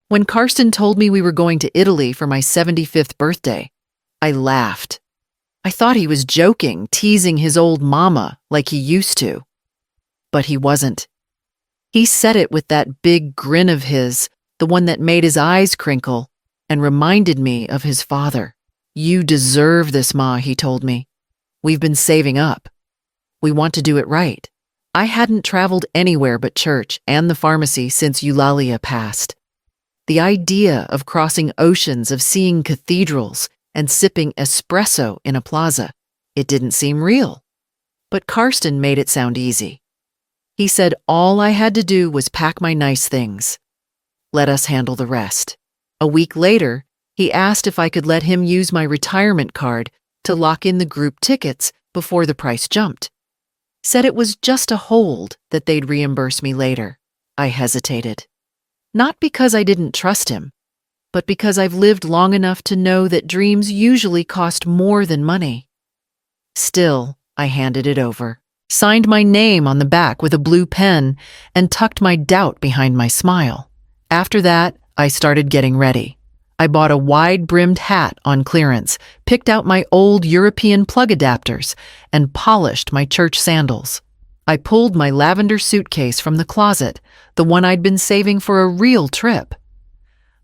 When Karsten told me we were going to Italy for my 75th birthday, I laughed. I thought he was joking, teasing his old mama like he used to. But he wasn't. He said it with that big grin of his, the one that made his eyes crinkle, and reminded me of his father. "You deserve this, Ma," he told me. "We've been saving up. We want to do it right." I hadn't traveled anywhere but church and the pharmacy since Eulalia passed. The idea of crossing oceans, of seeing cathedrals, and sipping espresso in a plaza, it didn't seem real. But Karsten made it sound easy. He said all I had to do was pack my nice things. Let us handle the rest. A week later, he asked if I could let him use my retirement card to lock in the group tickets before the price jumped. Said it was just a hold, that they'd reimburse me later. I hesitated. Not because I didn't trust him, but because I've lived long enough to know that dreams usually cost more than money. Still, I handed it over, signed my name on the back with a blue pen, and tucked my doubt behind my smile. After that, I started getting ready. I bought a wide-brimmed hat on clearance, picked out my old European plug adapters, and polished my church sandals. I pulled my lavender suitcase from the closet, the one I'd been saving for a real trip.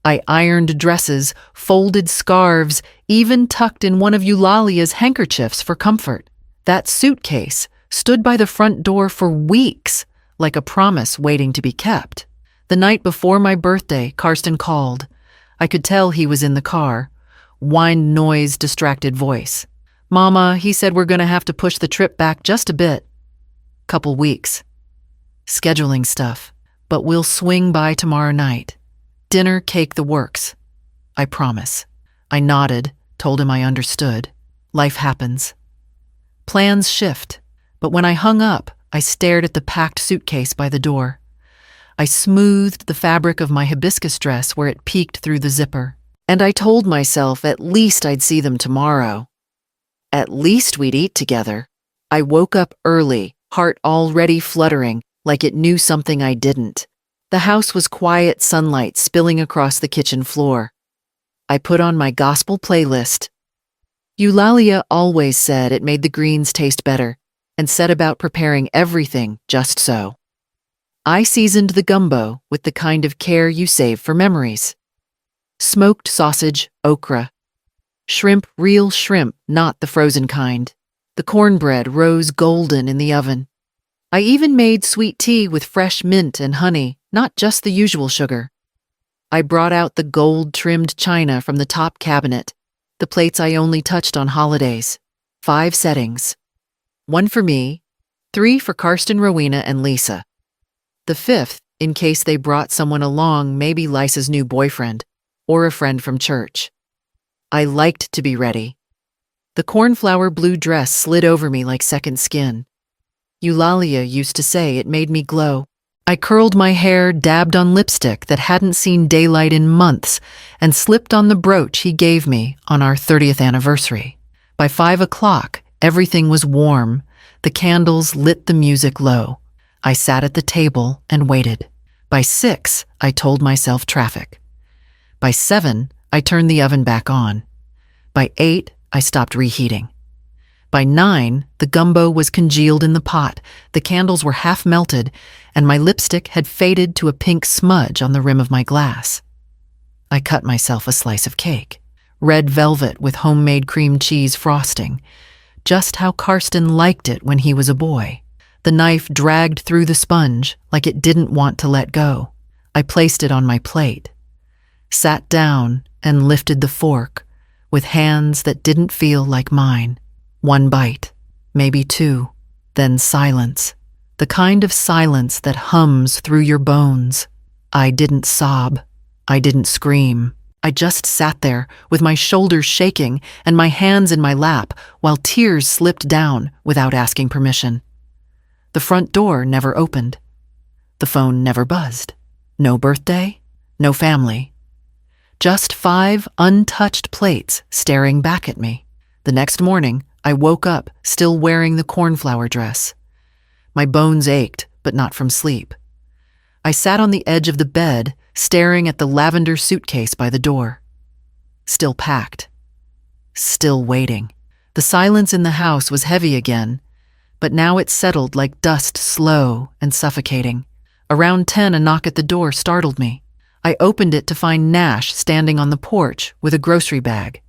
I ironed dresses, folded scarves, even tucked in one of Eulalia's handkerchiefs for comfort. That suitcase stood by the front door for weeks, like a promise waiting to be kept. The night before my birthday, Karsten called. I could tell he was in the car. Whined noise, distracted voice. "Mama," he said, "we're gonna have to push the trip back just a bit. Couple weeks. Scheduling stuff, but we'll swing by tomorrow night. Dinner, cake, the works. I promise." I nodded, told him I understood. Life happens. Plans shift, but when I hung up, I stared at the packed suitcase by the door. I smoothed the fabric of my hibiscus dress where it peeked through the zipper, and I told myself at least I'd see them tomorrow. At least we'd eat together. I woke up early, heart already fluttering, like it knew something I didn't. The house was quiet, sunlight spilling across the kitchen floor. I put on my gospel playlist. Eulalia always said it made the greens taste better, and set about preparing everything just so. I seasoned the gumbo with the kind of care you save for memories. Smoked sausage, okra. Shrimp, real shrimp, not the frozen kind. The cornbread rose golden in the oven. I even made sweet tea with fresh mint and honey, not just the usual sugar. I brought out the gold-trimmed china from the top cabinet, the plates I only touched on holidays. 5 settings. 1 for me, 3 for Karsten, Rowena, and Lisa. The 5th, in case they brought someone along, maybe Lisa's new boyfriend, or a friend from church. I liked to be ready. The cornflower blue dress slid over me like second skin. Eulalia used to say it made me glow. I curled my hair, dabbed on lipstick that hadn't seen daylight in months, and slipped on the brooch he gave me on our 30th anniversary. By 5 o'clock, everything was warm. The candles lit the music low. I sat at the table and waited. By 6, I told myself traffic. By 7, I turned the oven back on. By 8, I stopped reheating. By 9, the gumbo was congealed in the pot, the candles were half melted, and my lipstick had faded to a pink smudge on the rim of my glass. I cut myself a slice of cake, red velvet with homemade cream cheese frosting, just how Karsten liked it when he was a boy. The knife dragged through the sponge like it didn't want to let go. I placed it on my plate, sat down and lifted the fork with hands that didn't feel like mine. 1 bite, maybe 2, then silence. The kind of silence that hums through your bones. I didn't sob. I didn't scream. I just sat there with my shoulders shaking and my hands in my lap while tears slipped down without asking permission. The front door never opened. The phone never buzzed. No birthday, no family. Just 5 untouched plates staring back at me. The next morning, I woke up still wearing the cornflower dress. My bones ached, but not from sleep. I sat on the edge of the bed, staring at the lavender suitcase by the door. Still packed. Still waiting. The silence in the house was heavy again, but now it settled like dust, slow and suffocating. Around 10, a knock at the door startled me. I opened it to find Nash standing on the porch with a grocery bag.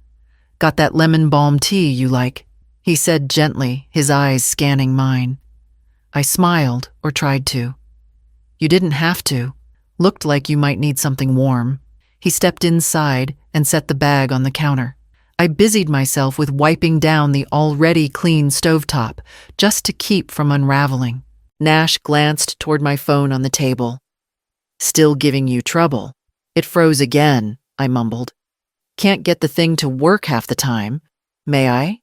"Got that lemon balm tea you like?" he said gently, his eyes scanning mine. I smiled, or tried to. "You didn't have to. Looked like you might need something warm." He stepped inside and set the bag on the counter. I busied myself with wiping down the already clean stovetop, just to keep from unraveling. Nash glanced toward my phone on the table. "Still giving you trouble?" "It froze again," I mumbled. "Can't get the thing to work half the time. May I?"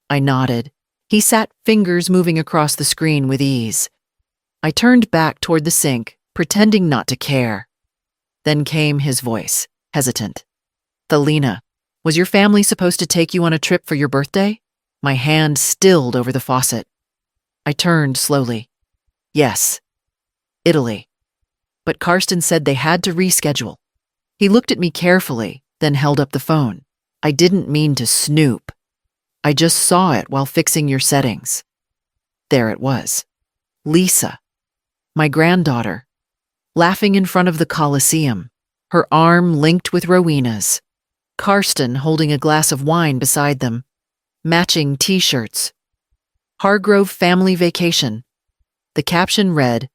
I nodded. He sat, fingers moving across the screen with ease. I turned back toward the sink, pretending not to care. Then came his voice, hesitant. "Thelina, was your family supposed to take you on a trip for your birthday?" My hand stilled over the faucet. I turned slowly. "Yes. Italy. But Karsten said they had to reschedule." He looked at me carefully, then held up the phone. "I didn't mean to snoop. I just saw it while fixing your settings." There it was. Lisa, my granddaughter, laughing in front of the Colosseum, her arm linked with Rowena's. Karsten holding a glass of wine beside them. Matching t-shirts. Hargrove Family Vacation. The caption read,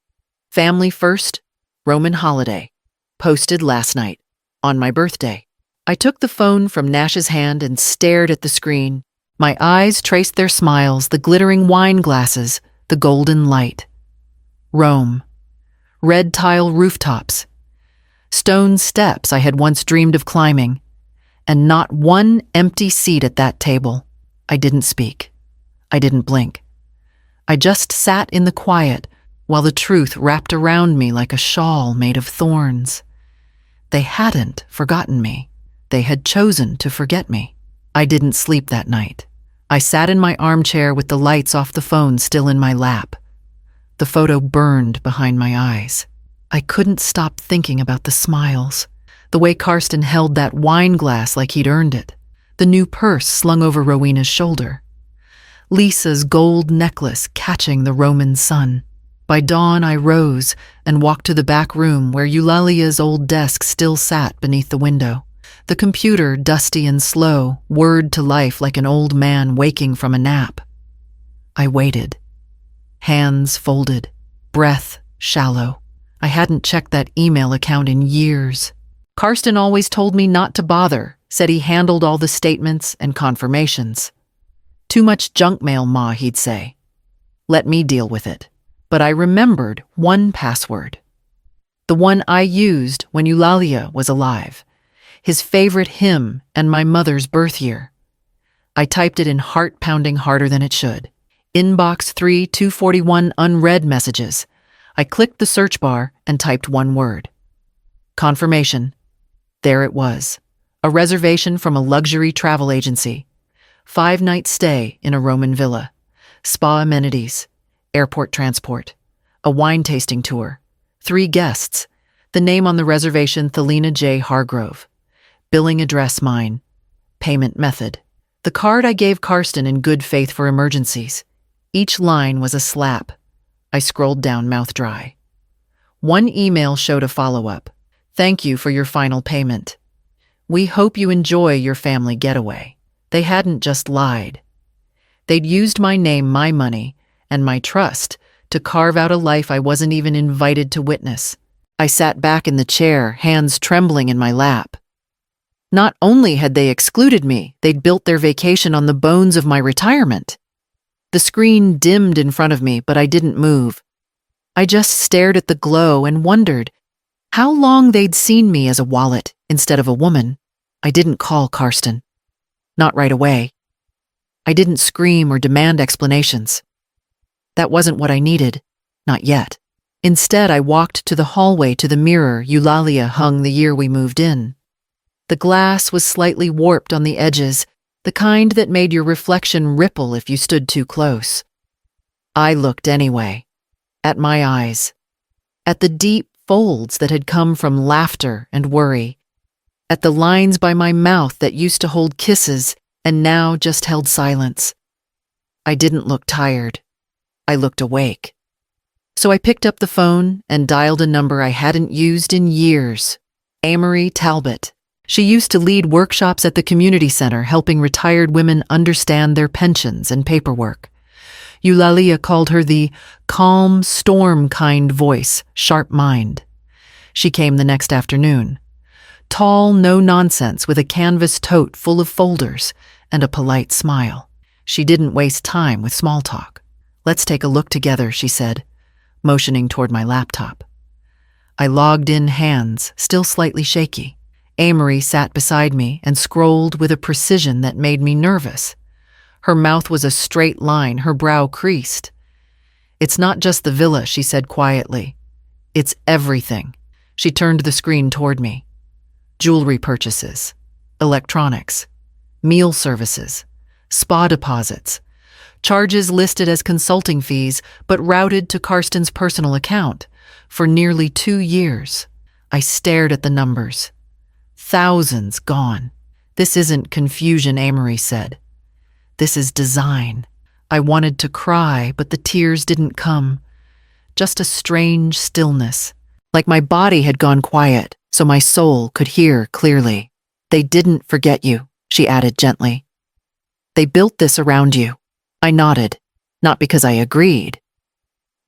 "Family First, Roman Holiday. Posted last night, on my birthday." I took the phone from Nash's hand and stared at the screen. My eyes traced their smiles, the glittering wine glasses, the golden light. Rome. Red tile rooftops. Stone steps I had once dreamed of climbing. And not one empty seat at that table. I didn't speak. I didn't blink. I just sat in the quiet while the truth wrapped around me like a shawl made of thorns. They hadn't forgotten me. They had chosen to forget me. I didn't sleep that night. I sat in my armchair with the lights off the phone still in my lap. The photo burned behind my eyes. I couldn't stop thinking about the smiles, the way Karsten held that wine glass like he'd earned it, the new purse slung over Rowena's shoulder, Lisa's gold necklace catching the Roman sun. By dawn, I rose and walked to the back room where Eulalia's old desk still sat beneath the window. The computer, dusty and slow, whirred to life like an old man waking from a nap. I waited. Hands folded, breath shallow. I hadn't checked that email account in years. Karsten always told me not to bother, said he handled all the statements and confirmations. "Too much junk mail, Ma," he'd say. Let me deal with it. But I remembered one password. The one I used when Eulalia was alive. His favorite hymn and my mother's birth year. I typed it in heart pounding harder than it should. Inbox 3241 unread messages. I clicked the search bar and typed one word. Confirmation. There it was. A reservation from a luxury travel agency. 5-night stay in a Roman villa. Spa amenities. Airport transport. A wine tasting tour. 3 guests. The name on the reservation, Thelina J. Hargrove. Billing address mine. Payment method. The card I gave Karsten in good faith for emergencies. Each line was a slap. I scrolled down, mouth dry. One email showed a follow-up. "Thank you for your final payment. We hope you enjoy your family getaway." They hadn't just lied. They'd used my name, my money, and my trust to carve out a life I wasn't even invited to witness. I sat back in the chair, hands trembling in my lap. Not only had they excluded me, they'd built their vacation on the bones of my retirement. The screen dimmed in front of me, but I didn't move. I just stared at the glow and wondered how long they'd seen me as a wallet instead of a woman. I didn't call Karsten. Not right away. I didn't scream or demand explanations. That wasn't what I needed. Not yet. Instead, I walked to the hallway to the mirror Eulalia hung the year we moved in. The glass was slightly warped on the edges, the kind that made your reflection ripple if you stood too close. I looked anyway. At my eyes. At the deep, folds that had come from laughter and worry, at the lines by my mouth that used to hold kisses and now just held silence. I didn't look tired. I looked awake. So I picked up the phone and dialed a number I hadn't used in years. Amory Talbot. She used to lead workshops at the community center helping retired women understand their pensions and paperwork. Eulalia called her the calm, storm kind voice, sharp mind. She came the next afternoon. Tall, no nonsense with a canvas tote full of folders and a polite smile. She didn't waste time with small talk. "Let's take a look together," she said, motioning toward my laptop. I logged in, hands still slightly shaky. Amory sat beside me and scrolled with a precision that made me nervous. Her mouth was a straight line, her brow creased. "It's not just the villa," she said quietly. "It's everything." She turned the screen toward me. Jewelry purchases, electronics, meal services, spa deposits, charges listed as consulting fees but routed to Karsten's personal account. For nearly 2 years, I stared at the numbers. Thousands gone. "This isn't confusion," Amory said. "This is design." I wanted to cry, but the tears didn't come. Just a strange stillness, like my body had gone quiet so my soul could hear clearly. "They didn't forget you," she added gently. "They built this around you." I nodded, not because I agreed,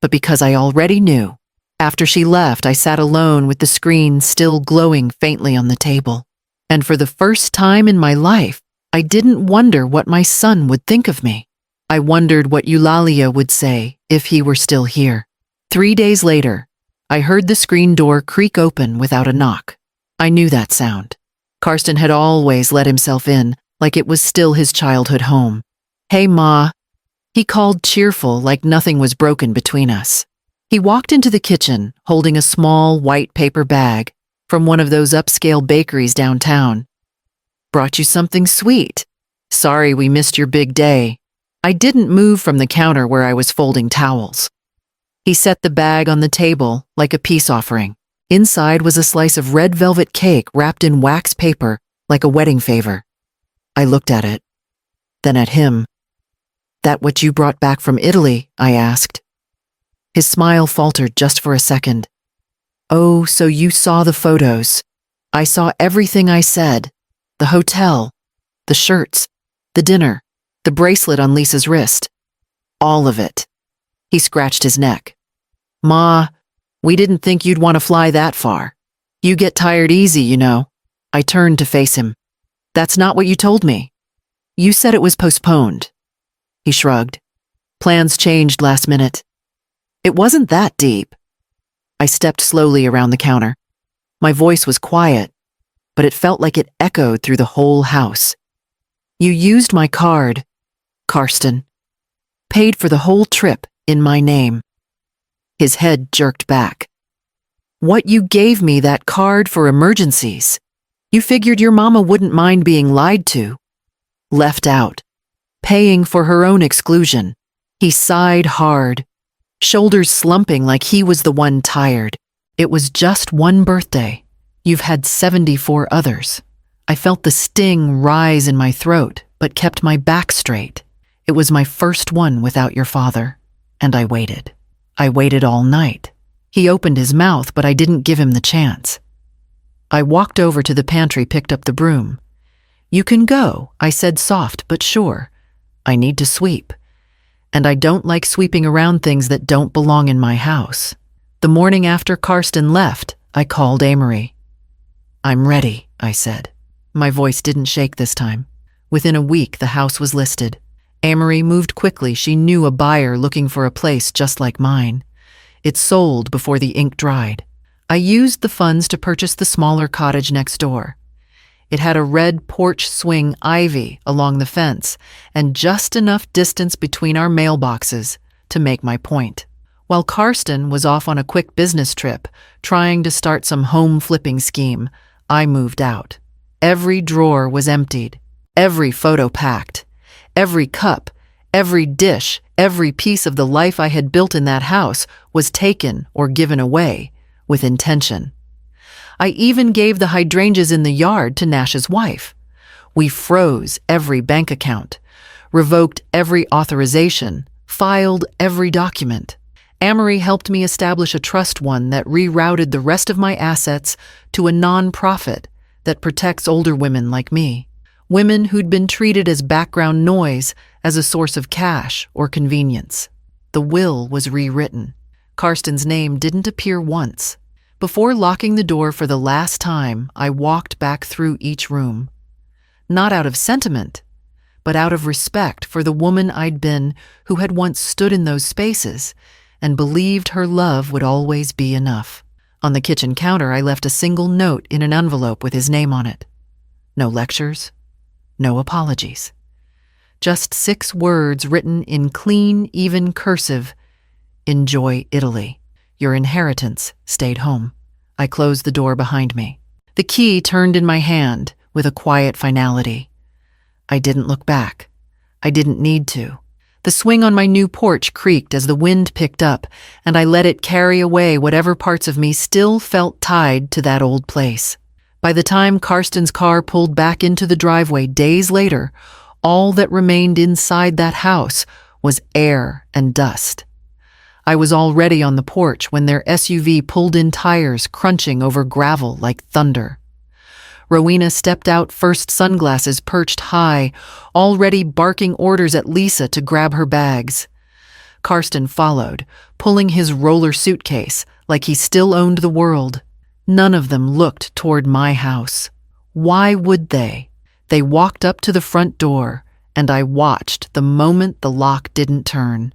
but because I already knew. After she left, I sat alone with the screen still glowing faintly on the table. And for the first time in my life, I didn't wonder what my son would think of me. I wondered what Eulalia would say if he were still here. 3 days later, I heard the screen door creak open without a knock. I knew that sound. Karsten had always let himself in, like it was still his childhood home. "Hey, Ma." He called, cheerful, like nothing was broken between us. He walked into the kitchen, holding a small white paper bag from one of those upscale bakeries downtown. "Brought you something sweet. Sorry we missed your big day." I didn't move from the counter where I was folding towels. He set the bag on the table like a peace offering. Inside was a slice of red velvet cake wrapped in wax paper like a wedding favor. I looked at it, then at him. "That what you brought back from Italy?" I asked. His smile faltered just for a second. "Oh, so you saw the photos." I saw everything I said. The hotel, the shirts, the dinner, the bracelet on Lisa's wrist. All of it. He scratched his neck. "Ma, we didn't think you'd want to fly that far. You get tired easy, you know." I turned to face him. "That's not what you told me. You said it was postponed." He shrugged. "Plans changed last minute." "It wasn't that deep." I stepped slowly around the counter. My voice was quiet, but it felt like it echoed through the whole house. "You used my card, Karsten. Paid for the whole trip in my name." His head jerked back. "What, you gave me that card for emergencies? You figured your mama wouldn't mind being lied to? Left out. Paying for her own exclusion." He sighed hard, shoulders slumping like he was the one tired. "It was just one birthday. You've had 74 others." I felt the sting rise in my throat, but kept my back straight. "It was my first one without your father, and I waited. I waited all night." He opened his mouth, but I didn't give him the chance. I walked over to the pantry, picked up the broom. "You can go," I said, soft but sure. "I need to sweep. And I don't like sweeping around things that don't belong in my house." The morning after Karsten left, I called Amory. "I'm ready," I said. My voice didn't shake this time. Within a week, the house was listed. Amory moved quickly. She knew a buyer looking for a place just like mine. It sold before the ink dried. I used the funds to purchase the smaller cottage next door. It had a red porch swing ivy along the fence and just enough distance between our mailboxes to make my point. While Karsten was off on a quick business trip, trying to start some home flipping scheme, I moved out. Every drawer was emptied, every photo packed, every cup, every dish, every piece of the life I had built in that house was taken or given away, with intention. I even gave the hydrangeas in the yard to Nash's wife. We froze every bank account, revoked every authorization, filed every document. Amory helped me establish a trust one that rerouted the rest of my assets to a non-profit that protects older women like me, women who'd been treated as background noise as a source of cash or convenience. The will was rewritten. Karsten's name didn't appear once. Before locking the door for the last time, I walked back through each room. Not out of sentiment, but out of respect for the woman I'd been who had once stood in those spaces and believed her love would always be enough. On the kitchen counter, I left a single note in an envelope with his name on it. No lectures, no apologies. Just 6 words written in clean, even cursive. Enjoy Italy. Your inheritance stayed home. I closed the door behind me. The key turned in my hand with a quiet finality. I didn't look back. I didn't need to. The swing on my new porch creaked as the wind picked up, and I let it carry away whatever parts of me still felt tied to that old place. By the time Karsten's car pulled back into the driveway days later, all that remained inside that house was air and dust. I was already on the porch when their SUV pulled in, tires crunching over gravel like thunder. Rowena stepped out, first sunglasses perched high, already barking orders at Lisa to grab her bags. Karsten followed, pulling his roller suitcase like he still owned the world. None of them looked toward my house. Why would they? They walked up to the front door, and I watched the moment the lock didn't turn.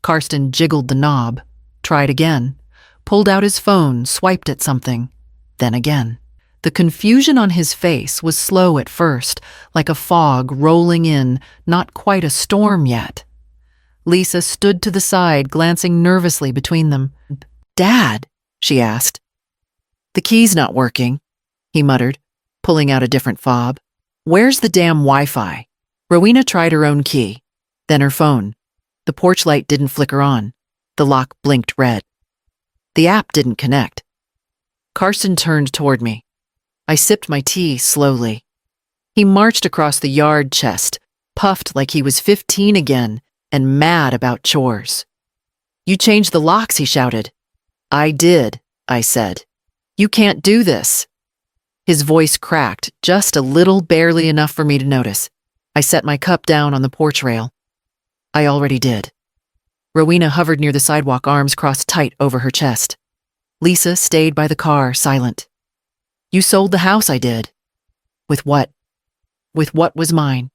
Karsten jiggled the knob, tried again, pulled out his phone, swiped at something, then again. The confusion on his face was slow at first, like a fog rolling in, not quite a storm yet. Lisa stood to the side, glancing nervously between them. "Dad," she asked. "The key's not working," he muttered, pulling out a different fob. "Where's the damn Wi-Fi?" Rowena tried her own key, then her phone. The porch light didn't flicker on. The lock blinked red. The app didn't connect. Karsten turned toward me. I sipped my tea slowly. He marched across the yard chest, puffed like he was 15 again, and mad about chores. "You changed the locks," he shouted. "I did," I said. "You can't do this." His voice cracked, just a little, barely enough for me to notice. I set my cup down on the porch rail. "I already did." Rowena hovered near the sidewalk, arms crossed tight over her chest. Lisa stayed by the car, silent. "You sold the house." I did. "With what?" "With what was mine.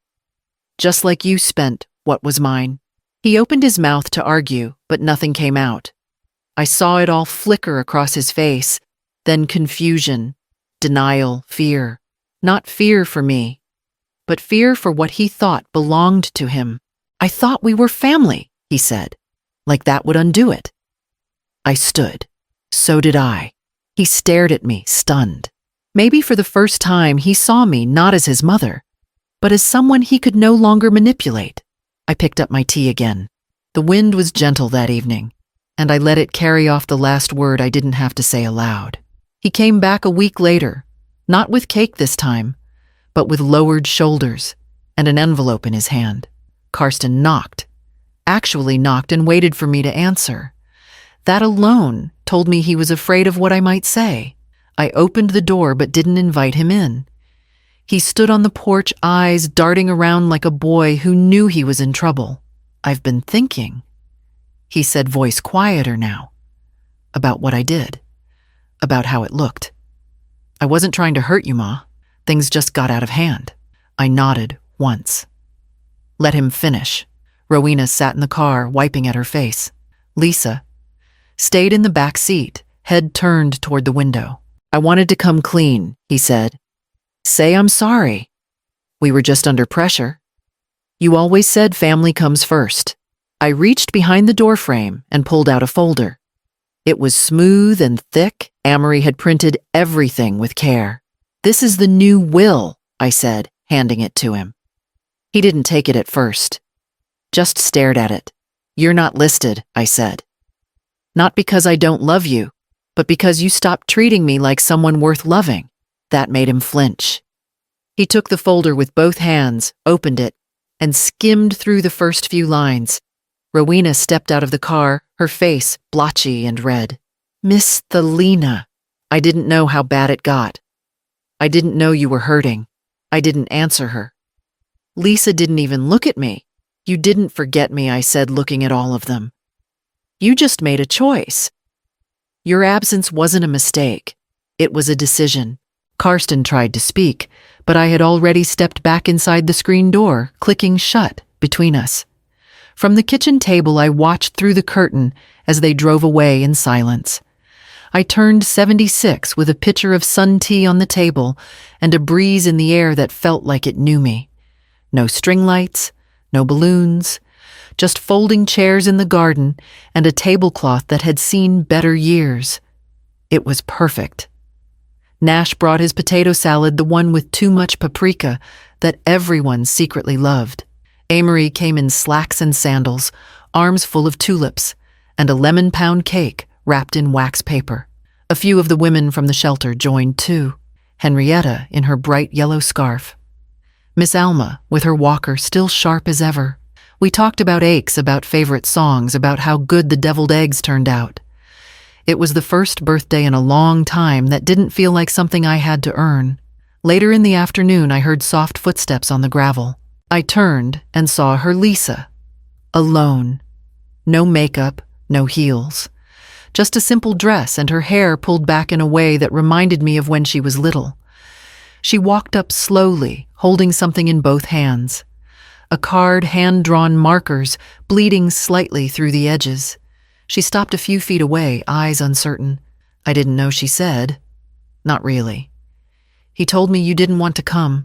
Just like you spent what was mine." He opened his mouth to argue, but nothing came out. I saw it all flicker across his face, then confusion, denial, fear. Not fear for me, but fear for what he thought belonged to him. "I thought we were family," he said, like that would undo it. I stood. So did I. He stared at me, stunned. Maybe for the first time he saw me not as his mother, but as someone he could no longer manipulate. I picked up my tea again. The wind was gentle that evening, and I let it carry off the last word I didn't have to say aloud. He came back a week later, not with cake this time, but with lowered shoulders and an envelope in his hand. Karsten actually knocked and waited for me to answer. That alone told me he was afraid of what I might say. I opened the door but didn't invite him in. He stood on the porch, eyes darting around like a boy who knew he was in trouble. "I've been thinking," he said, voice quieter now, "about what I did, about how it looked. I wasn't trying to hurt you, Ma. Things just got out of hand." I nodded once. Let him finish. Rowena sat in the car, wiping at her face. Lisa stayed in the back seat, head turned toward the window. "I wanted to come clean," he said. "Say I'm sorry. We were just under pressure. You always said family comes first." I reached behind the doorframe and pulled out a folder. It was smooth and thick. Amory had printed everything with care. "This is the new will," I said, handing it to him. He didn't take it at first, just stared at it. "You're not listed," I said. "Not because I don't love you, but because you stopped treating me like someone worth loving. That made him flinch. He took the folder with both hands, opened it, and skimmed through the first few lines. Rowena stepped out of the car, her face blotchy and red. Miss Thelina. I didn't know how bad it got. I didn't know you were hurting. I didn't answer her. Lisa didn't even look at me. You didn't forget me, I said, looking at all of them. You just made a choice. Your absence wasn't a mistake. It was a decision. Karsten tried to speak, but I had already stepped back inside the screen door, clicking shut between us. From the kitchen table, I watched through the curtain as they drove away in silence. I turned 76 with a pitcher of sun tea on the table and a breeze in the air that felt like it knew me. No string lights, no balloons, just folding chairs in the garden and a tablecloth that had seen better years. It was perfect. Nash brought his potato salad, the one with too much paprika that everyone secretly loved. Amory came in slacks and sandals, arms full of tulips, and a lemon pound cake wrapped in wax paper. A few of the women from the shelter joined too, Henrietta in her bright yellow scarf. Miss Alma, with her walker still sharp as ever. We talked about aches, about favorite songs, about how good the deviled eggs turned out. It was the first birthday in a long time that didn't feel like something I had to earn. Later in the afternoon, I heard soft footsteps on the gravel. I turned and saw her Lisa. Alone. No makeup, no heels. Just a simple dress and her hair pulled back in a way that reminded me of when she was little. She walked up slowly, holding something in both hands. A card, hand-drawn markers, bleeding slightly through the edges. She stopped a few feet away, eyes uncertain. I didn't know, she said. Not really. He told me you didn't want to come,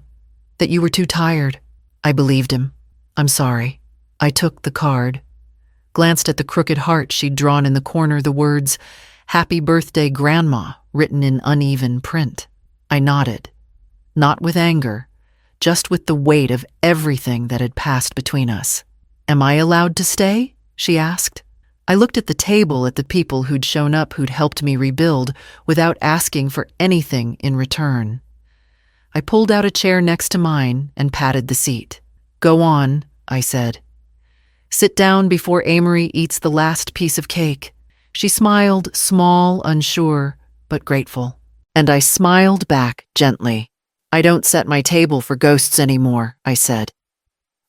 that you were too tired. I believed him. I'm sorry. I took the card, glanced at the crooked heart she'd drawn in the corner, the words, Happy Birthday, Grandma, written in uneven print. I nodded. Not with anger, just with the weight of everything that had passed between us. Am I allowed to stay? She asked. I looked at the table, at the people who'd shown up, who'd helped me rebuild, without asking for anything in return. I pulled out a chair next to mine and patted the seat. Go on, I said. Sit down before Amory eats the last piece of cake. She smiled, small, unsure, but grateful. And I smiled back gently. I don't set my table for ghosts anymore, I said.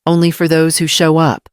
Only for those who show up.